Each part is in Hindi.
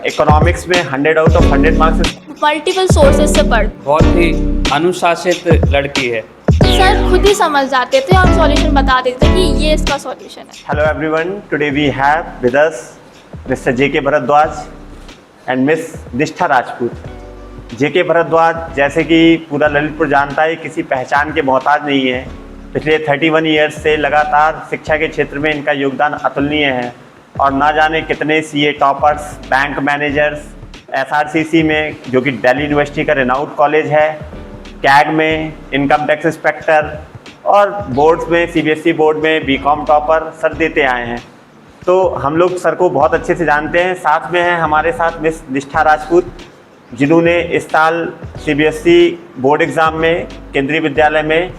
इकोनॉमिक्स में 100 out of 100 marks. Multiple sources से पढ़। बहुत ही अनुशासित लड़की है। सर खुद ही समझ जाते थे और सॉल्यूशन बता देते थे कि ये इसका सॉल्यूशन है। Hello everyone, today we have with us mister JK Bharadwaj and miss Nishtha Rajput. जेके भरद्वाज जैसे कि पूरा ललितपुर जानता है, किसी पहचान के मोहताज नहीं है। पिछले 31 ईयर्स से लगातार शिक्षा के क्षेत्र में इनका योगदान अतुलनीय है और ना जाने कितने CA toppers, bank managers, SRCC में जो कि दिल्ली यूनिवर्सिटी का रेनाउड कॉलेज है, कैग में इनकम टैक्स इंस्पेक्टर और बोर्ड्स में सीबीएसई बोर्ड में बीकॉम टॉपर सर देते आए हैं। तो हम लोग सर को बहुत अच्छे से जानते हैं। साथ में हैं हमारे साथ मिस निष्ठा राजपूत, जिन्होंने इस साल सीबीएसई बोर्ड एग्ज़ाम में केंद्रीय विद्यालय में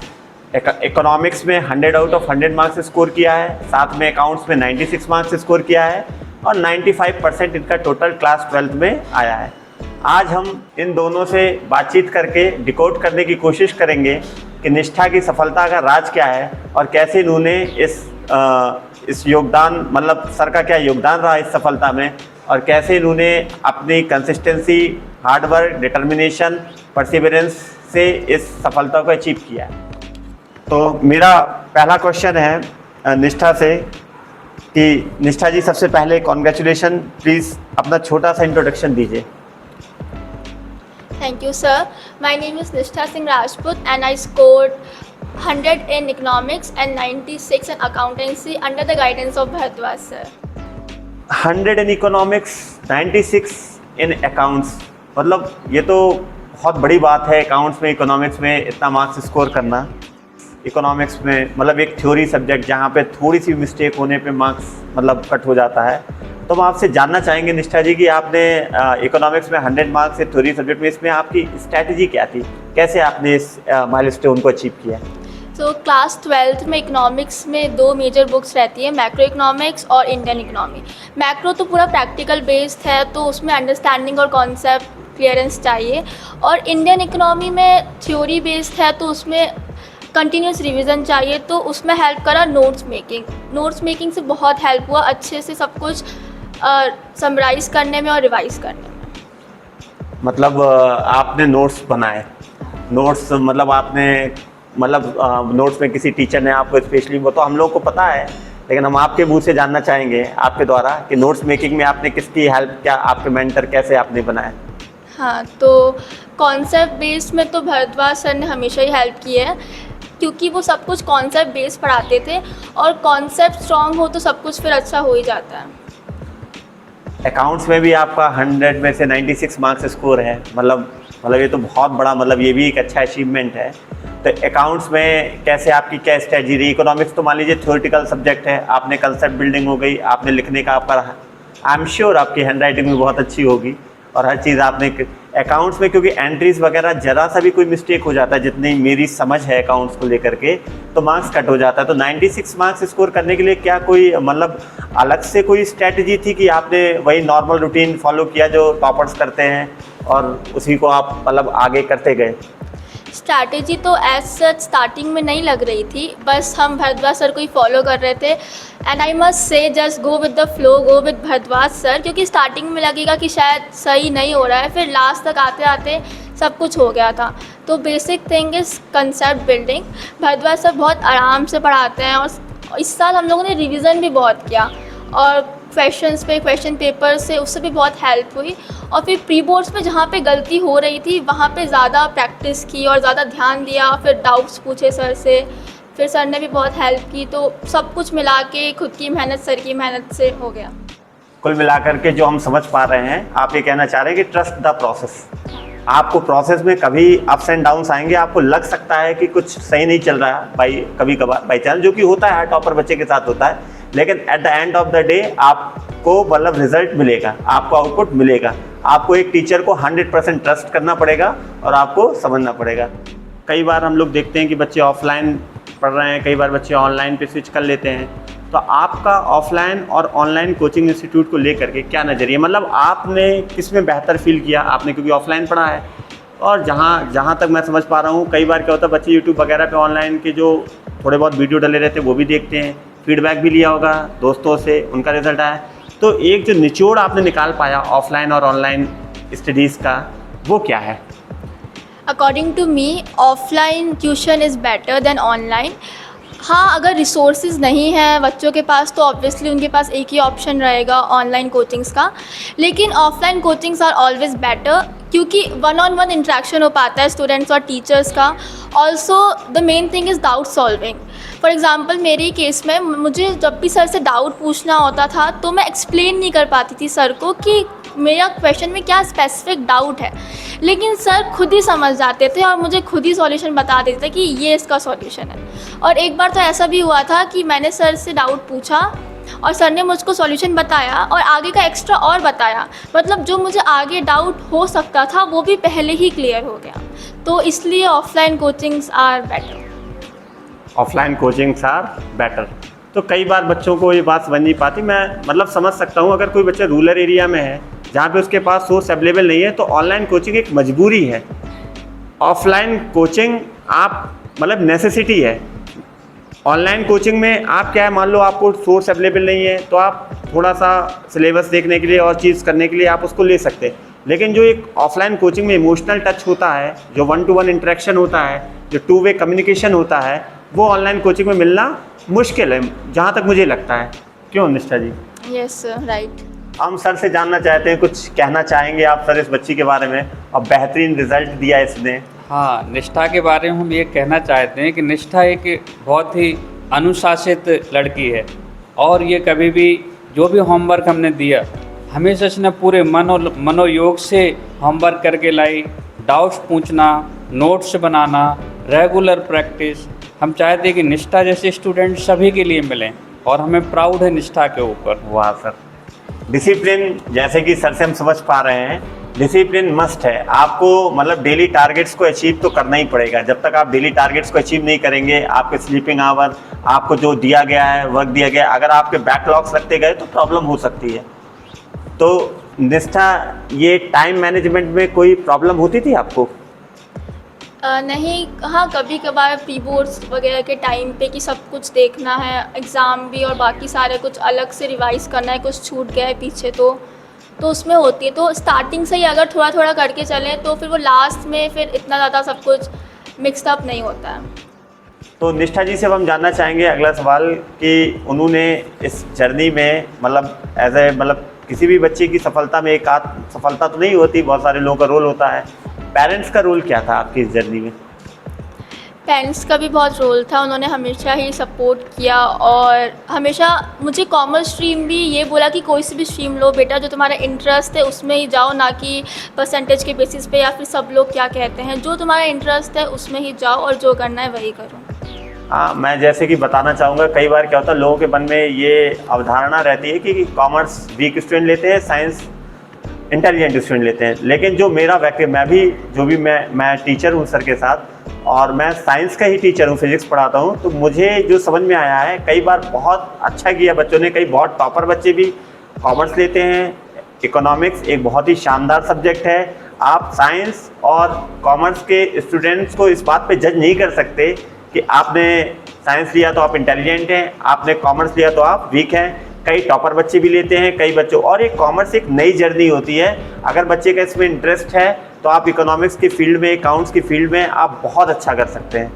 इकोनॉमिक्स में 100 आउट ऑफ 100 मार्क्स स्कोर किया है, साथ में अकाउंट्स में 96 मार्क्स स्कोर किया है और 95% इनका टोटल क्लास 12th में आया है। आज हम इन दोनों से बातचीत करके डिकोड करने की कोशिश करेंगे कि निष्ठा की सफलता का राज क्या है और कैसे इन्होंने इस योगदान, मतलब सर का क्या योगदान रहा इस सफलता में और कैसे इन्होंने अपनी कंसिस्टेंसी, हार्डवर्क, डिटर्मिनेशन, परसिवरेंस से इस सफलता को अचीव किया है। तो मेरा पहला क्वेश्चन है निष्ठा से कि निष्ठा जी, सबसे पहले कॉन्ग्रेचुलेशन। प्लीज़ अपना छोटा सा इंट्रोडक्शन दीजिए। Thank you, sir. My name is Nishtha Singh Rajput and I scored 100 in economics and 96 in accountancy under the guidance of Bharadwaj sir. 100 in economics, 96 in accounts, मतलब ये तो बहुत बड़ी बात है अकाउंट्स में, इकोनॉमिक्स में इतना मार्क्स स्कोर करना। इकोनॉमिक्स में मतलब एक थ्योरी सब्जेक्ट जहाँ पे थोड़ी सी मिस्टेक होने पे मार्क्स मतलब कट हो जाता है। तो हम आपसे जानना चाहेंगे निष्ठा जी कि आपने इकोनॉमिक्स में 100 मार्क्स से थ्योरी सब्जेक्ट में, इसमें आपकी स्ट्रैटेजी क्या थी, कैसे आपने इस माइलस्टोन को अचीव किया? तो क्लास 12th में इकोनॉमिक्स में 2 मेजर बुक्स रहती है, मैक्रो इकोनॉमिक्स और इंडियन इकोनॉमी। मैक्रो तो पूरा प्रैक्टिकल बेस्ड है, तो उसमें अंडरस्टैंडिंग और कॉन्सेप्ट क्लियरेंस चाहिए, और इंडियन इकोनॉमी में थ्योरी बेस्ड है तो उसमें कंटिन्यूस रिवीजन चाहिए। तो उसमें हेल्प करा नोट्स मेकिंग से बहुत हेल्प हुआ अच्छे से सब कुछ समराइज़ करने में और रिवाइज़ करने में। मतलब आपने नोट्स बनाए, नोट्स मतलब आपने नोट्स में किसी टीचर ने आपको स्पेशली, वो तो हम लोग को पता है, लेकिन हम आपके मुंह से जानना चाहेंगे आपके द्वारा कि नोट्स मेकिंग में आपने किसकी हेल्प, क्या आपके मेंटर कैसे आपने बनाया? हाँ, तो कॉन्सेप्ट बेस्ड में तो भरद्वाज सर ने हमेशा ही हेल्प की है, क्योंकि वो सब कुछ कॉन्सेप्ट बेस्ड पढ़ाते थे और कॉन्सेप्ट स्ट्रॉन्ग हो तो सब कुछ फिर अच्छा हो ही जाता है। अकाउंट्स में भी आपका 100 में से 96 मार्क्स स्कोर है, मतलब ये तो बहुत बड़ा, मतलब ये भी एक अच्छा अचीवमेंट है। तो अकाउंट्स में कैसे आपकी क्या स्ट्रेटजी रही? इकोनॉमिक्स तो मान लीजिए थ्योरेटिकल सब्जेक्ट है, आपने कंसेप्ट बिल्डिंग हो गई, आपने लिखने का आपका, आई एम श्योर आपकी हैंड राइटिंग भी बहुत अच्छी होगी और हर चीज़ आपने। अकाउंट्स में क्योंकि एंट्रीज वगैरह ज़रा सा भी कोई मिस्टेक हो जाता है, जितनी मेरी समझ है अकाउंट्स को लेकर के, तो मार्क्स कट हो जाता है। तो 96 मार्क्स स्कोर करने के लिए क्या कोई मतलब अलग से कोई स्ट्रैटेजी थी कि आपने वही नॉर्मल रूटीन फॉलो किया जो टॉपर्स करते हैं और उसी को आप मतलब आगे करते गए? स्ट्रैटेजी तो एज सच स्टार्टिंग में नहीं लग रही थी, बस हम भरद्वाज सर को ही फॉलो कर रहे थे। And I must say just go with the flow, go with Bharadwaj sir, क्योंकि स्टार्टिंग में लगेगा कि शायद सही नहीं हो रहा है, फिर लास्ट तक आते आते सब कुछ हो गया था। तो basic thing is concept building. Bharadwaj sir बहुत आराम से पढ़ाते हैं और इस साल हम लोगों ने रिविज़न भी बहुत किया और क्वेश्चन पेपर से उससे भी बहुत हेल्प हुई। और फिर प्री बोर्ड्स में जहाँ पे गलती हो रही थी वहाँ पे ज़्यादा प्रैक्टिस की और ज़्यादा ध्यान दिया, फिर डाउट्स पूछे सर से, फिर सर ने भी बहुत हेल्प की। तो सब कुछ मिला के खुद की मेहनत, सर की मेहनत से हो गया। कुल मिलाकर के जो हम समझ पा रहे हैं, आप ये कहना चाह रहे हैं कि ट्रस्ट द प्रोसेस। आपको प्रोसेस में कभी अप्स एंड डाउन्स आएंगे, आपको लग सकता है कि कुछ सही नहीं चल रहा है कभी कभार बाई चांस, जो कि होता है, हर टॉपर बच्चे के साथ होता है, लेकिन at the end of the day आपको मतलब रिजल्ट मिलेगा, आपको आउटपुट मिलेगा। आपको एक टीचर को 100% ट्रस्ट करना पड़ेगा और आपको समझना पड़ेगा। कई बार हम लोग देखते हैं कि बच्चे ऑफलाइन पढ़ रहे हैं, कई बार बच्चे ऑनलाइन पे स्विच कर लेते हैं। तो आपका ऑफलाइन और ऑनलाइन कोचिंग इंस्टीट्यूट को लेकर के क्या नज़रिया, मतलब आपने किस में बेहतर फील किया? आपने क्योंकि ऑफलाइन पढ़ा है और जहाँ तक मैं समझ पा रहा हूँ, कई बार क्या होता है बच्चे यूट्यूब वगैरह पे ऑनलाइन के जो थोड़े बहुत वीडियो डले रहते हैं वो भी देखते हैं, फीडबैक भी लिया होगा दोस्तों से, उनका रिजल्ट आया। तो एक जो निचोड़ आपने निकाल पाया ऑफलाइन और ऑनलाइन स्टडीज़ का, वो क्या है? According to me offline tuition is better than online. हाँ, अगर रिसोर्सेज नहीं है बच्चों के पास तो ऑब्वियसली उनके पास एक ही ऑप्शन रहेगा ऑनलाइन कोचिंग्स का, लेकिन offline coachings are always better क्योंकि वन ऑन वन इंटरेक्शन हो पाता है स्टूडेंट्स और टीचर्स का। Also the main thing is doubt solving. For example मेरे ही केस में मुझे जब भी सर से डाउट पूछना होता था तो मैं एक्सप्लेन नहीं कर पाती थी सर को कि मेरा क्वेश्चन में क्या स्पेसिफिक डाउट है, लेकिन सर खुद ही समझ जाते थे और मुझे खुद ही सॉल्यूशन बता देते थे कि ये इसका सॉल्यूशन है। और एक बार तो ऐसा भी हुआ था कि मैंने सर से डाउट पूछा और सर ने मुझको सॉल्यूशन बताया और आगे का एक्स्ट्रा और बताया, मतलब जो मुझे आगे डाउट हो सकता था वो भी पहले ही क्लियर हो गया। तो इसलिए offline coachings are better. Offline coachings are better. तो कई बार बच्चों को ये बात समझ नहीं पाती। मैं मतलब समझ सकता हूँ, अगर कोई बच्चा रूरल एरिया में है जहाँ पे उसके पास सोर्स अवेलेबल नहीं है तो ऑनलाइन कोचिंग एक मजबूरी है। ऑफलाइन कोचिंग आप मतलब नेसेसिटी है। ऑनलाइन कोचिंग में आप क्या है, मान लो आपको सोर्स अवेलेबल नहीं है तो आप थोड़ा सा सिलेबस देखने के लिए और चीज़ करने के लिए आप उसको ले सकते हैं, लेकिन जो एक ऑफलाइन कोचिंग में इमोशनल टच होता है, जो 1-to-1 इंटरेक्शन होता है, जो 2-वे कम्युनिकेशन होता है, वो ऑनलाइन कोचिंग में मिलना मुश्किल है जहाँ तक मुझे लगता है। क्यों निष्ठा जी? Yes right. हम सर से जानना चाहते हैं, कुछ कहना चाहेंगे आप सर इस बच्ची के बारे में? और बेहतरीन रिजल्ट दिया इसने। हाँ, निष्ठा के बारे में हम ये कहना चाहते हैं कि निष्ठा एक बहुत ही अनुशासित लड़की है और ये कभी भी जो भी होमवर्क हमने दिया हमेशा इसने पूरे मनोयोग से होमवर्क करके लाई। डाउट्स पूछना, नोट्स बनाना, रेगुलर प्रैक्टिस। हम चाहते हैं कि निष्ठा जैसे स्टूडेंट सभी के लिए मिलें और हमें प्राउड है निष्ठा के ऊपर। वाह सर। डिसिप्लिन, जैसे कि सर से हम समझ पा रहे हैं, डिसिप्लिन मस्ट है। आपको मतलब डेली टारगेट्स को अचीव तो करना ही पड़ेगा। जब तक आप डेली टारगेट्स को अचीव नहीं करेंगे, आपके स्लीपिंग आवर, आपको जो दिया गया है वर्क दिया गया है, अगर आपके बैकलॉग्स लगते गए तो प्रॉब्लम हो सकती है। तो निष्ठा, ये टाइम मैनेजमेंट में कोई प्रॉब्लम होती थी आपको? नहीं, हाँ कभी कभार प्री बोर्ड्स वगैरह के टाइम पे कि सब कुछ देखना है, एग्ज़ाम भी और बाकी सारे कुछ अलग से रिवाइज़ करना है, कुछ छूट गया है पीछे तो उसमें होती है। तो स्टार्टिंग से ही अगर थोड़ा थोड़ा करके चलें तो फिर वो लास्ट में फिर इतना ज़्यादा सब कुछ मिक्सड अप नहीं होता है। तो निष्ठा जी से अब हम जानना चाहेंगे अगला सवाल कि उन्होंने इस जर्नी में मतलब एज ए मतलब किसी भी बच्चे की सफलता में एक आध सफलता तो नहीं होती, बहुत सारे लोगों का रोल होता है। पेरेंट्स का रोल क्या था आपकी इस जर्नी में? पेरेंट्स का भी बहुत रोल था, उन्होंने हमेशा ही सपोर्ट किया और हमेशा मुझे कॉमर्स स्ट्रीम भी ये बोला कि कोई सी भी स्ट्रीम लो बेटा, जो तुम्हारा इंटरेस्ट है उसमें ही जाओ, ना कि परसेंटेज के बेसिस पे या फिर सब लोग क्या कहते हैं। जो तुम्हारा इंटरेस्ट है उसमें ही जाओ और जो करना है वही करो। हाँ, मैं जैसे कि बताना चाहूँगा, कई बार क्या होता है लोगों के मन में ये अवधारणा रहती है कि कॉमर्स वीक स्टूडेंट लेते हैं, साइंस इंटेलिजेंट स्टूडेंट लेते हैं। लेकिन जो मेरा व्यक्ति मैं टीचर हूँ सर के साथ और मैं साइंस का ही टीचर हूँ, फिजिक्स पढ़ाता हूँ। तो मुझे जो समझ में आया है, कई बार बहुत अच्छा किया बच्चों ने, कई बहुत टॉपर बच्चे भी कॉमर्स लेते हैं। इकोनॉमिक्स एक बहुत ही शानदार सब्जेक्ट है। आप साइंस और कॉमर्स के स्टूडेंट्स को इस बात पे जज नहीं कर सकते कि आपने साइंस लिया तो आप इंटेलिजेंट हैं, आपने कॉमर्स लिया तो आप वीक हैं। कई टॉपर बच्चे भी लेते हैं, कई बच्चों, और एक कॉमर्स एक नई जर्नी होती है। अगर बच्चे का इसमें इंटरेस्ट है तो आप इकोनॉमिक्स की फील्ड में, अकाउंट्स की फील्ड में आप बहुत अच्छा कर सकते हैं।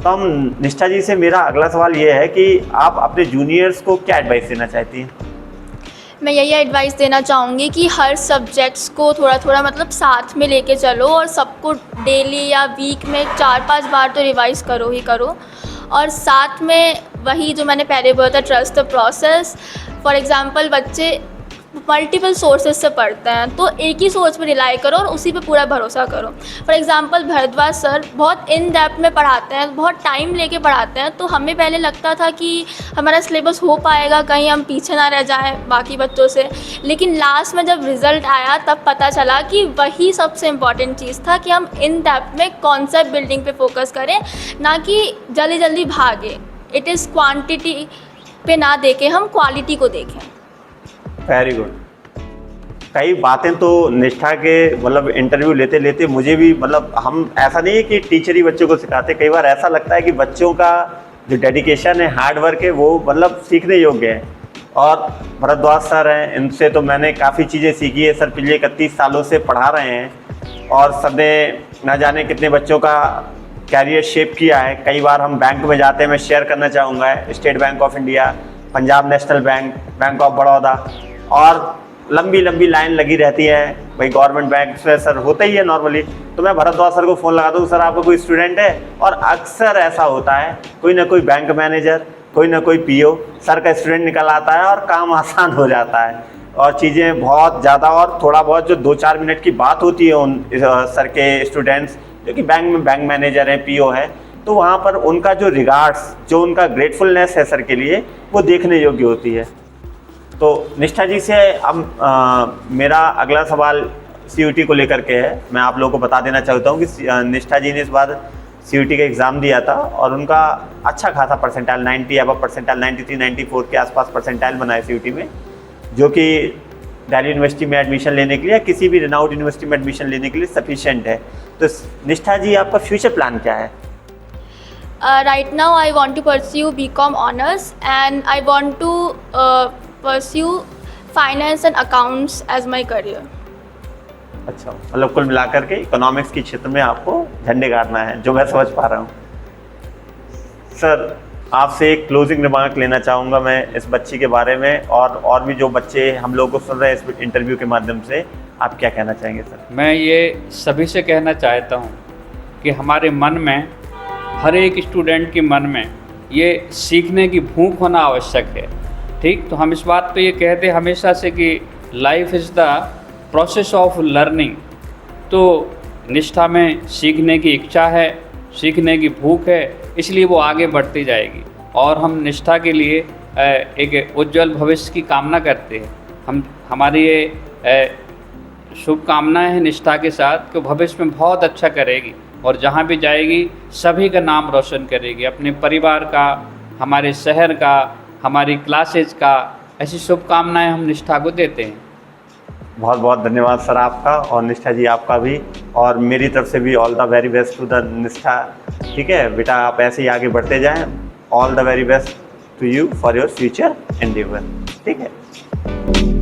तो हम निष्ठा जी से मेरा अगला सवाल ये है कि आप अपने जूनियर्स को क्या एडवाइस देना चाहती हैं? मैं यही एडवाइस देना चाहूँगी कि हर सब्जेक्ट्स को थोड़ा थोड़ा मतलब साथ में लेके चलो और सबको डेली या वीक में 4-5 बार तो रिवाइज़ करो ही करो। और साथ में वही जो मैंने पहले बोला था, trust the process. For example बच्चे मल्टीपल सोर्सेज से पढ़ते हैं तो एक ही सोर्स पे रिलाई करो और उसी पे पूरा भरोसा करो। फॉर एग्ज़ाम्पल भारद्वाज सर बहुत इन डेप्थ में पढ़ाते हैं, बहुत टाइम लेके पढ़ाते हैं। तो हमें पहले लगता था कि हमारा सिलेबस हो पाएगा, कहीं हम पीछे ना रह जाएं बाकी बच्चों से, लेकिन लास्ट में जब रिज़ल्ट आया तब पता चला कि वही सबसे इम्पॉर्टेंट चीज़ था कि हम इन डेप्थ में कॉन्सेप्ट बिल्डिंग पे फोकस करें, ना कि जल्दी जल्दी भागे। इट इज़ क्वान्टिटी पे ना देखें, हम क्वालिटी को देखें। Very good. कई बातें तो निष्ठा के मतलब इंटरव्यू लेते लेते मुझे भी मतलब, हम ऐसा नहीं है कि टीचर ही बच्चों को सिखाते, कई बार ऐसा लगता है कि बच्चों का जो डेडिकेशन है, हार्ड वर्क है, वो मतलब सीखने योग्य है। और भरद्वाज सर हैं, इनसे तो मैंने काफ़ी चीज़ें सीखी है। सर पिछले 31 सालों से पढ़ा रहे हैं और सर ने न जाने कितने बच्चों का कैरियर शेप किया है। कई बार हम बैंक में जाते हैं, मैं शेयर करना चाहूँगा, state bank of India, Punjab national bank, bank of Baroda, और लंबी लंबी लाइन लगी रहती है भाई गवर्नमेंट बैंक से। सर होता ही है नॉर्मली, तो मैं भरद्वाज सर को फ़ोन लगाता हूँ, सर आपका कोई स्टूडेंट है? और अक्सर ऐसा होता है कोई ना कोई बैंक मैनेजर, कोई ना कोई पीओ सर का स्टूडेंट निकल आता है और काम आसान हो जाता है और चीज़ें बहुत ज़्यादा, और थोड़ा बहुत जो 2-4 मिनट की बात होती है उन सर के स्टूडेंट्स जो कि बैंक में बैंक मैनेजर हैं, पीओ है, तो वहाँ पर उनका जो रिगार्ड्स, जो उनका ग्रेटफुलनेस है सर के लिए, वो देखने योग्य होती है। तो निष्ठा जी से अब मेरा अगला सवाल CUT को लेकर के है। मैं आप लोगों को बता देना चाहता हूँ कि निष्ठा जी ने इस बार CUT का एग्ज़ाम दिया था और उनका अच्छा खासा परसेंटाइल 90 अबव परसेंटाइल 93-94 के आसपास परसेंटाइल बनाए CUT में, जो कि दिल्ली यूनिवर्सिटी में एडमिशन लेने के लिए या किसी भी रिनाउंड यूनिवर्सिटी में एडमिशन लेने के लिए सफिशिएंट है। तो निष्ठा जी आपका फ्यूचर प्लान क्या है? Right now I want to pursue BCom honors and I want to pursue finance and accounts as my career. अच्छा, मतलब कुल मिलाकर के इकोनॉमिक्स के क्षेत्र में आपको झंडे गाड़ना है, जो मैं समझ पा रहा हूँ। सर आपसे एक क्लोजिंग रिमार्क लेना चाहूँगा मैं इस बच्ची के बारे में, और भी जो बच्चे हम लोग को सुन रहे हैं इस इंटरव्यू के माध्यम से, आप क्या कहना चाहेंगे सर? मैं ये सभी से कहना चाहता हूँ कि हमारे मन में, हर एक स्टूडेंट के मन में ये सीखने की भूख होना आवश्यक है। ठीक, तो हम इस बात पे ये कहते हैं हमेशा से कि life is the process of learning. तो निष्ठा में सीखने की इच्छा है, सीखने की भूख है, इसलिए वो आगे बढ़ती जाएगी और हम निष्ठा के लिए एक उज्जवल भविष्य की कामना करते हैं। हमारी ये शुभकामनाएं हैं निष्ठा के साथ कि भविष्य में बहुत अच्छा करेगी और जहाँ भी जाएगी सभी का नाम रोशन करेगी, अपने परिवार का, हमारे शहर का, हमारी क्लासेज का। ऐसी शुभकामनाएं हम निष्ठा को देते हैं। बहुत बहुत धन्यवाद सर आपका, और निष्ठा जी आपका भी, और मेरी तरफ से भी all the very best to the Nishtha. ठीक है बेटा, आप ऐसे ही आगे बढ़ते जाएं। All the very best to you for your future endeavour. ठीक है।